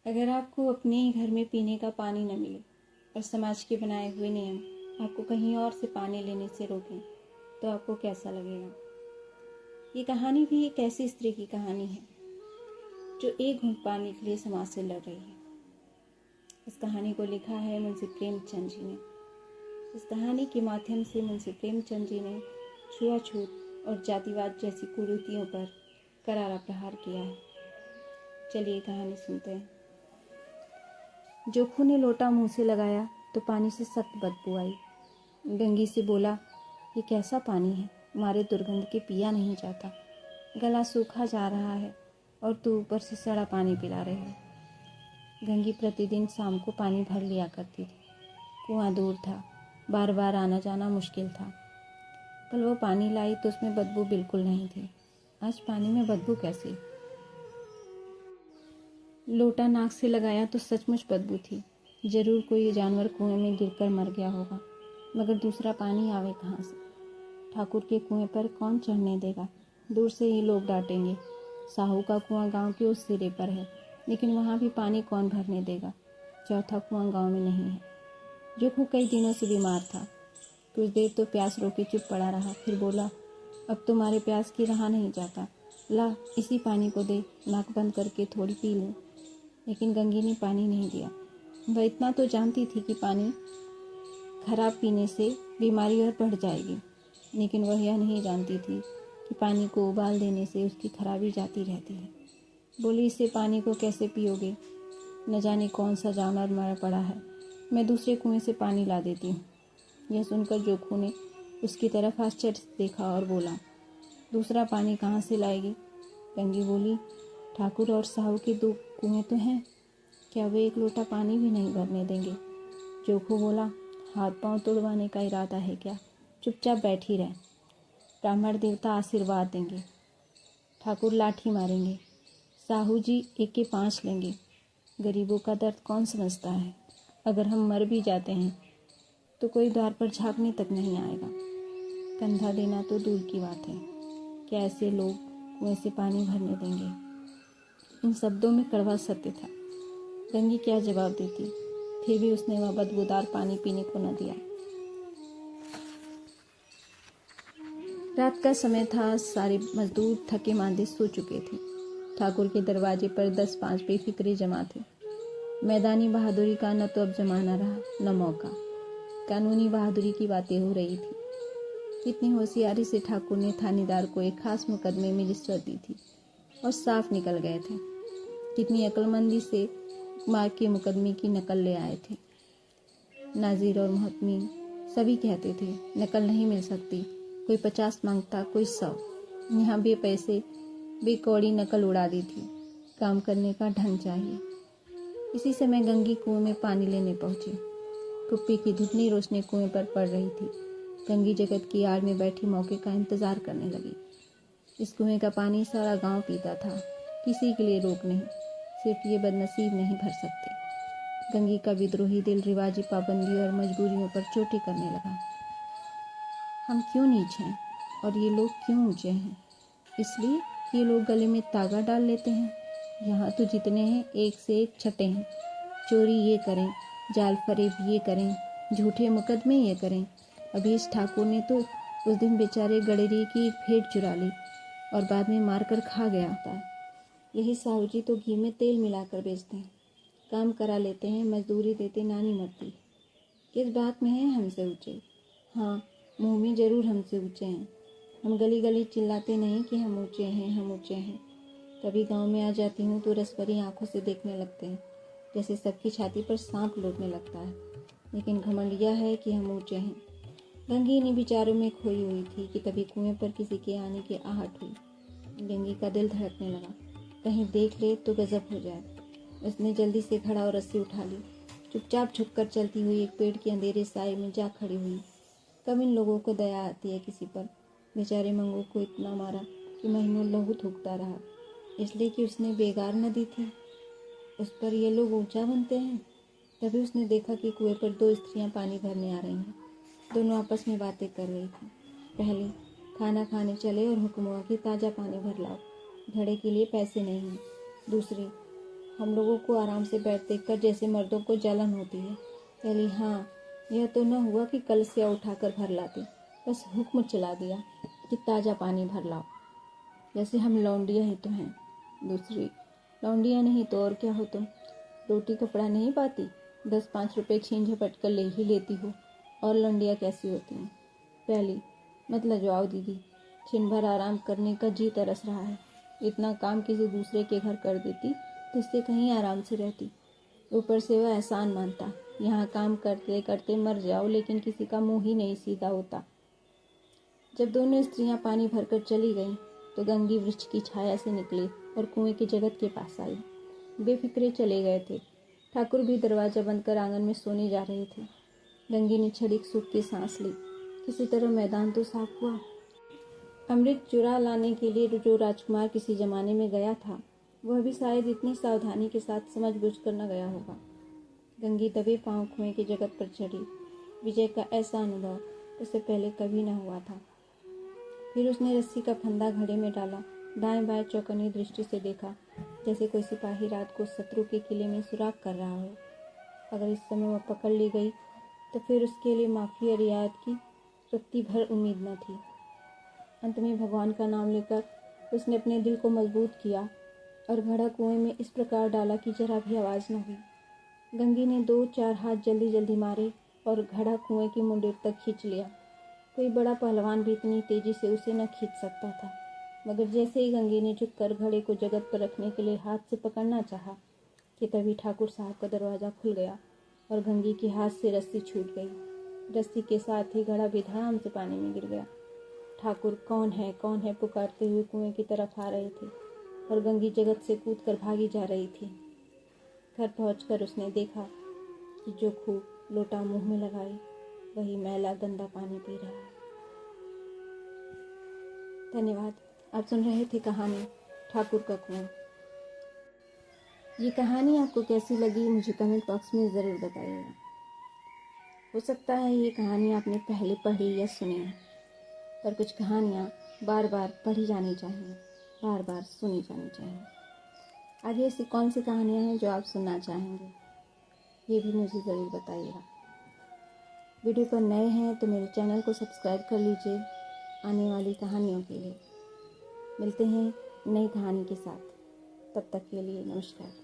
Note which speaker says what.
Speaker 1: अगर आपको अपने ही घर में पीने का पानी न मिले और समाज के बनाए हुए नियम आपको कहीं और से पानी लेने से रोकें तो आपको कैसा लगेगा। ये कहानी भी एक ऐसी स्त्री की कहानी है जो एक घूंट पानी के लिए समाज से लड़ रही है। इस कहानी को लिखा है मुंशी प्रेमचंद जी ने। इस कहानी के माध्यम से मुंशी प्रेमचंद जी ने छुआछूत और जातिवाद जैसी कुरीतियों पर करारा प्रहार किया है। चलिए कहानी सुनते हैं। जोखू ने लोटा मुंह से लगाया तो पानी से सख्त बदबू आई। गंगी से बोला, ये कैसा पानी है, मारे दुर्गंध के पिया नहीं जाता, गला सूखा जा रहा है और तू ऊपर से सड़ा पानी पिला रही है। गंगी प्रतिदिन शाम को पानी भर लिया करती थी। कुआं दूर था, बार बार आना जाना मुश्किल था। कल वो पानी लाई तो उसमें बदबू बिल्कुल नहीं थी। आज पानी में बदबू कैसी? लोटा नाक से लगाया तो सचमुच बदबू थी। जरूर कोई जानवर कुएं में गिरकर मर गया होगा, मगर दूसरा पानी आवे कहाँ से? ठाकुर के कुएं पर कौन चढ़ने देगा? दूर से ही लोग डांटेंगे। साहू का कुआं गांव के उस सिरे पर है, लेकिन वहां भी पानी कौन भरने देगा? चौथा कुआं गांव में नहीं है। जोखू कई दिनों से बीमार था। कुछ देर तो प्यास रोके चुप पड़ा रहा, फिर बोला, अब तुम्हारे प्यास की रहा नहीं जाता, ला इसी पानी को दे, नाक बंद करके थोड़ी पी लूं। लेकिन गंगी ने पानी नहीं दिया। वह इतना तो जानती थी कि पानी खराब पीने से बीमारी और बढ़ जाएगी, लेकिन वह यह नहीं जानती थी कि पानी को उबाल देने से उसकी खराबी जाती रहती है। बोली, इससे पानी को कैसे पियोगे? न जाने कौन सा जानवर मर पड़ा है, मैं दूसरे कुएं से पानी ला देती हूँ। यह सुनकर जोखू ने उसकी तरफ आश्चर्य से देखा और बोला, दूसरा पानी कहाँ से लाएगी? गंगी बोली, ठाकुर और साहू के 2 कुएं तो हैं, क्या वे एक लोटा पानी भी नहीं भरने देंगे? जोखू बोला, हाथ पांव तोड़वाने का इरादा है क्या? चुपचाप बैठी रह, ब्राह्मण देवता आशीर्वाद देंगे, ठाकुर लाठी मारेंगे, साहू जी 1 के 5 लेंगे। गरीबों का दर्द कौन समझता है? अगर हम मर भी जाते हैं तो कोई द्वार पर झांकने तक नहीं आएगा। कंधा देना तो दूर की बात है, क्या ऐसे लोग कुएं से पानी भरने देंगे? इन शब्दों में कड़वा सत्य था। गंगी क्या जवाब देती? फिर भी उसने वह बदबूदार पानी पीने को न दिया। रात का समय था। सारे मजदूर थके मांदे सो चुके थे। ठाकुर के दरवाजे पर 10-5 बेफिक्रे जमा थे। मैदानी बहादुरी का न तो अब जमाना रहा न मौका। कानूनी बहादुरी की बातें हो रही थी। कितनी होशियारी से ठाकुर ने थानेदार को एक खास मुकदमे में रिश्वत दी थी और साफ निकल गए थे। कितनी अक्लमंदी से मार के मुकदमे की नकल ले आए थे। नाजिर और मोहतमी सभी कहते थे नकल नहीं मिल सकती, कोई 50 मांगता, कोई 100। यहाँ पैसे बेकौड़ी नकल उड़ा दी थी। काम करने का ढंग चाहिए। इसी समय गंगी कुएं में पानी लेने पहुंची। कुप्पी की धुंधली रोशनी कुएं पर पड़ रही थी। गंगी जगत की आड़ में बैठी मौके का इंतजार करने लगी। इस कुएं का पानी सारा गांव पीता था, किसी के लिए रोक नहीं, सिर्फ ये बदनसीब नहीं भर सकते। गंगी का विद्रोही दिल रिवाजी पाबंदी और मजबूरियों पर चोटी करने लगा। हम क्यों नीच हैं और ये लोग क्यों ऊंचे हैं? इसलिए ये लोग गले में तागा डाल लेते हैं। यहाँ तो जितने हैं एक से एक छठे हैं। चोरी ये करें, जाल फरेब ये करें, झूठे मुकदमे ये करें। अभी इस ठाकुर ने तो उस दिन बेचारे गडरी की भेड़ चुरा ली और बाद में मारकर खा गया था। यही साहू जी तो घी में तेल मिलाकर बेचते हैं, काम करा लेते हैं, मजदूरी देते नानी मरती। किस बात में है हमसे ऊंचे? हाँ, मुंह में जरूर हमसे ऊंचे हैं। हम गली गली चिल्लाते नहीं कि हम ऊंचे हैं, हम ऊंचे हैं। कभी गांव में आ जाती हूँ तो रसभरी आंखों से देखने लगते हैं, जैसे सबकी छाती पर सांप लौटने लगता है। लेकिन घमंड यह है कि हम ऊंचे हैं। गंगी ने विचारों में खोई हुई थी कि तभी कुएं पर किसी के आने की आहट हुई। गंगी का दिल धड़कने लगा, कहीं देख ले तो गजब हो जाए। उसने जल्दी से खड़ा और रस्सी उठा ली। चुपचाप झुककर चलती हुई एक पेड़ के अंधेरे साए में जा खड़ी हुई। कब इन लोगों को दया आती है किसी पर? बेचारे मंगू को इतना मारा कि महीनों लहू थूकता रहा, इसलिए कि उसने बेगार न दी थी। उस पर ये लोग ऊंचा बनते हैं। तभी उसने देखा कि कुएं पर 2 स्त्रियां पानी भरने आ रही हैं। दोनों आपस में बातें कर रही थी। पहली, खाना खाने चले और हुक्म हुआ कि ताज़ा पानी भर लाओ, घड़े के लिए पैसे नहीं हैं। दूसरी, हम लोगों को आराम से बैठ देखकर जैसे मर्दों को जलन होती है। कहली, हाँ, यह तो न हुआ कि कलसिया उठाकर भर लाती, बस हुक्म चला दिया कि ताज़ा पानी भर लाओ, जैसे हम लौंडिया ही तो हैं। दूसरी, लौंडिया नहीं तो और क्या हो तुम? रोटी कपड़ा नहीं पाती, 10-5 रुपए छीन झपट कर ले ही लेती हो, और लौंडिया कैसी होती हैं? पहली, मत लजवाओ दीदी, छिन भर आराम करने का जी तरस रहा है। इतना काम किसी दूसरे के घर कर देती तो इससे कहीं आराम से रहती। ऊपर से वह एहसान मानता, यहाँ काम करते करते मर जाओ, लेकिन किसी का मुंह ही नहीं सीधा होता। जब दोनों स्त्रियां पानी भरकर चली गईं तो गंगी वृक्ष की छाया से निकली और कुएं के जगत के पास आई। बेफिक्रे चले गए थे। ठाकुर भी दरवाजा बंद कर आंगन में सोने जा रहे थे। गंगी ने क्षणिक सुख की सांस ली। किसी तरह मैदान तो साफ हुआ। अमृत चुरा लाने के लिए जो राजकुमार किसी जमाने में गया था, वह भी शायद इतनी सावधानी के साथ समझ बूझ कर न गया होगा। गंगी दबे पांव कुएं की जगत पर चढ़ी। विजय का ऐसा अनुभव उससे पहले कभी न हुआ था। फिर उसने रस्सी का फंदा घड़े में डाला, दाएं बाएं चौकन्नी दृष्टि से देखा, जैसे कोई सिपाही रात को शत्रु के किले में सुराग कर रहा हो। अगर इस समय वह पकड़ ली गई तो फिर उसके लिए माफ़ी या रियायत की रत्ती भर उम्मीद न थी। अंत में भगवान का नाम लेकर उसने अपने दिल को मजबूत किया और घड़ा कुएं में इस प्रकार डाला कि जरा भी आवाज़ न हुई। गंगी ने 2-4 हाथ जल्दी जल्दी मारे और घड़ा कुएं की मुंडेर तक खींच लिया। कोई बड़ा पहलवान भी इतनी तेजी से उसे न खींच सकता था। मगर जैसे ही गंगी ने झुककर घड़े को जगत पर रखने के लिए हाथ से पकड़ना चाहा कि तभी ठाकुर साहब का दरवाज़ा खुल गया और गंगी के हाथ से रस्सी छूट गई। रस्सी के साथ ही घड़ा भी धड़ाम से पानी में गिर गया। ठाकुर कौन है पुकारते हुए कुएं की तरफ आ रहे थे और गंगी जगत से कूदकर भागी जा रही थी। घर पहुंचकर उसने देखा कि जो खूब लोटा मुंह में लगाई वही मैला गंदा पानी पी रहा है। धन्यवाद। आप सुन रहे थे कहानी ठाकुर का कुआं। ये कहानी आपको कैसी लगी मुझे कमेंट बॉक्स में ज़रूर बताइएगा। हो सकता है ये कहानी आपने पहले पढ़ी या सुनी है, पर कुछ कहानियाँ बार बार पढ़ी जानी चाहिए, बार बार सुनी जानी चाहिए। आगे ऐसी कौन सी कहानियाँ हैं जो आप सुनना चाहेंगे, ये भी मुझे ज़रूर बताइएगा। वीडियो पर नए हैं तो मेरे चैनल को सब्सक्राइब कर लीजिए आने वाली कहानियों के लिए। मिलते हैं नई कहानी के साथ, तब तक के लिए नमस्कार।